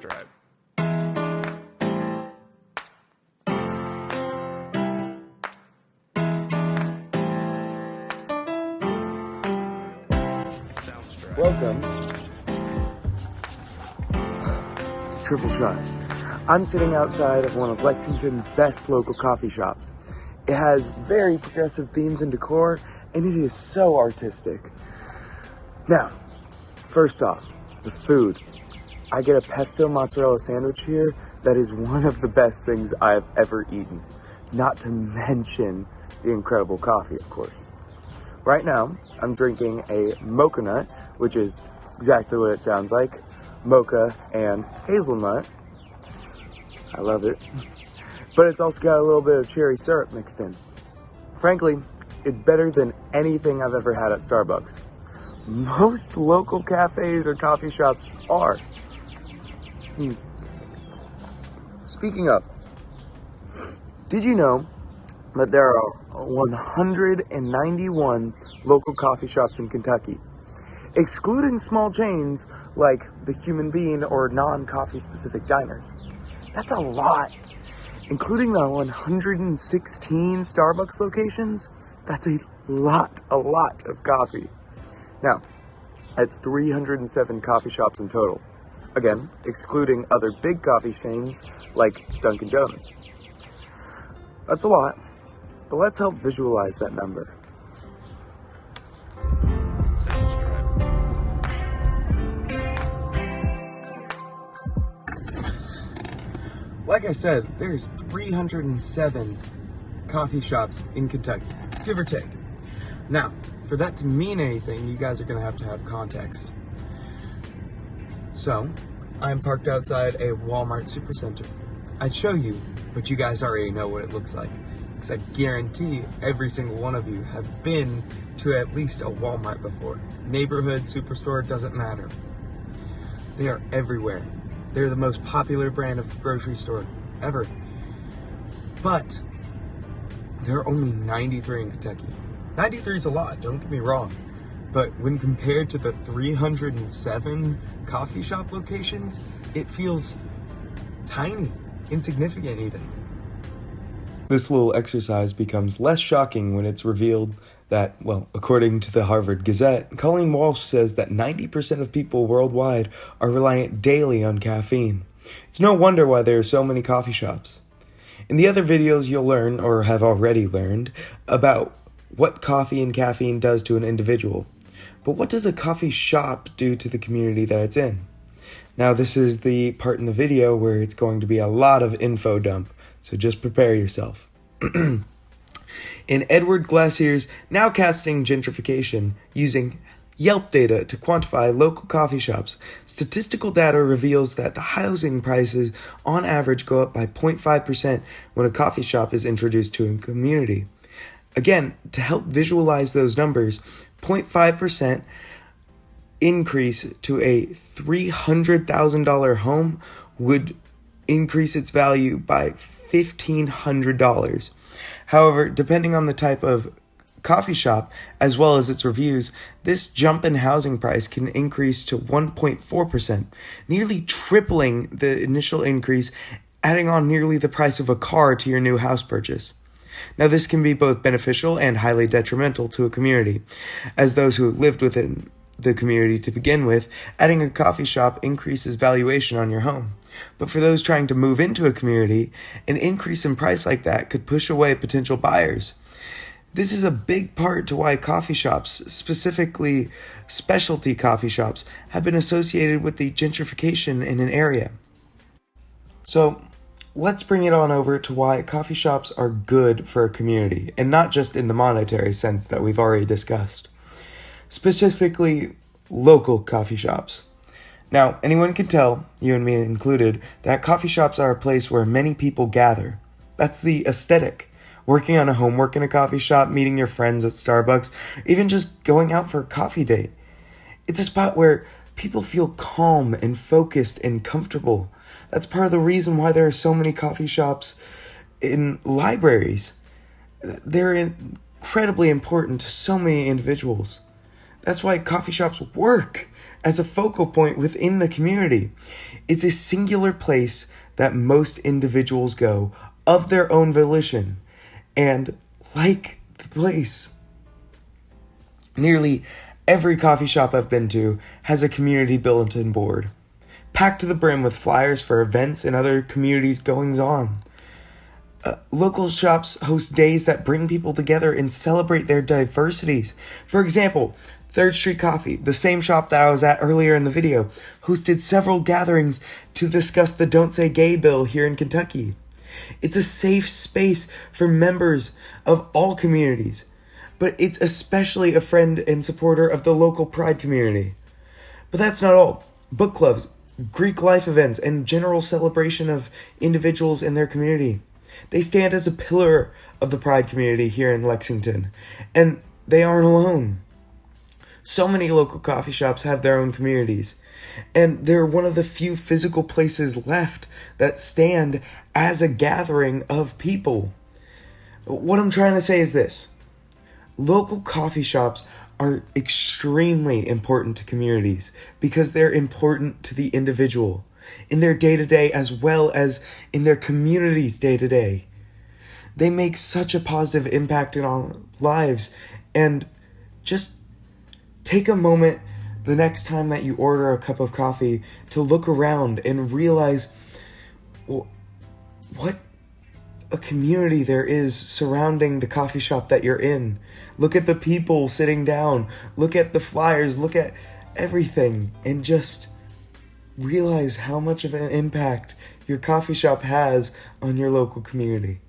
Soundstripe. Welcome to Triple Shot. I'm sitting outside of one of Lexington's best local coffee shops. It has very progressive themes and decor, and it is so artistic. Now, first off, the food. I get a pesto mozzarella sandwich here that is one of the best things I've ever eaten. Not to mention the incredible coffee, of course. Right now, I'm drinking a mocha nut, which is exactly what it sounds like. Mocha and hazelnut. I love it. But it's also got a little bit of cherry syrup mixed in. Frankly, it's better than anything I've ever had at Starbucks. Most local cafes or coffee shops are. Speaking of, did you know that there are 191 local coffee shops in Kentucky, excluding small chains like the Human Bean or non-coffee specific diners? That's a lot. Including the 116 Starbucks locations, that's a lot of coffee. Now, that's 307 coffee shops in total. Again, excluding other big coffee chains like Dunkin' Donuts. That's a lot, but let's help visualize that number. Like I said, there's 307 coffee shops in Kentucky, give or take. Now, for that to mean anything, you guys are gonna have to have context. So, I'm parked outside a Walmart supercenter. I'd show you, but you guys already know what it looks like. Because I guarantee every single one of you have been to at least a Walmart before. Neighborhood, superstore, doesn't matter. They are everywhere. They're the most popular brand of grocery store ever. But there are only 93 in Kentucky. 93 is a lot, don't get me wrong. But when compared to the 307 coffee shop locations, it feels tiny, insignificant even. This little exercise becomes less shocking when it's revealed that, well, according to the Harvard Gazette, Colleen Walsh says that 90% of people worldwide are reliant daily on caffeine. It's no wonder why there are so many coffee shops. In the other videos, you'll learn, or have already learned, about what coffee and caffeine does to an individual. But what does a coffee shop do to the community that it's in? Now, this is the part in the video where it's going to be a lot of info dump, so just prepare yourself. In Edward Glassier's Nowcasting Gentrification, using Yelp data to quantify local coffee shops, statistical data reveals that the housing prices on average go up by 0.5% when a coffee shop is introduced to a community. Again, to help visualize those numbers, 0.5% increase to a $300,000 home would increase its value by $1,500. However, depending on the type of coffee shop, as well as its reviews, this jump in housing price can increase to 1.4%, nearly tripling the initial increase, adding on nearly the price of a car to your new house purchase. Now, this can be both beneficial and highly detrimental to a community, as those who lived within the community to begin with, adding a coffee shop increases valuation on your home. But for those trying to move into a community, an increase in price like that could push away potential buyers. This is a big part to why coffee shops, specifically specialty coffee shops, have been associated with the gentrification in an area. So, let's bring it on over to why coffee shops are good for a community, and not just in the monetary sense that we've already discussed. Specifically, local coffee shops. Now, anyone can tell, you and me included, that coffee shops are a place where many people gather. That's the aesthetic. Working on a homework in a coffee shop, meeting your friends at Starbucks, even just going out for a coffee date. It's a spot where people feel calm and focused and comfortable. That's part of the reason why there are so many coffee shops in libraries. They're incredibly important to so many individuals. That's why coffee shops work as a focal point within the community. It's a singular place that most individuals go of their own volition. And like the place, nearly every coffee shop I've been to has a community bulletin board, packed to the brim with flyers for events and other communities goings-on. Local shops host days that bring people together and celebrate their diversities. For example, 3rd Street Coffee, the same shop that I was at earlier in the video, hosted several gatherings to discuss the Don't Say Gay bill here in Kentucky. It's a safe space for members of all communities, but it's especially a friend and supporter of the local Pride community. But that's not all. Book clubs, Greek life events, and general celebration of individuals in their community. They stand as a pillar of the Pride community here in Lexington, and they aren't alone. So many local coffee shops have their own communities, and they're one of the few physical places left that stand as a gathering of people. What I'm trying to say is this. Local coffee shops are extremely important to communities because they're important to the individual in their day-to-day as well as in their community's day-to-day. They make such a positive impact in our lives, and just take a moment the next time that you order a cup of coffee to look around and realize what a community there is surrounding the coffee shop that you're in. Look at the people sitting down, look at the flyers, look at everything, and just realize how much of an impact your coffee shop has on your local community.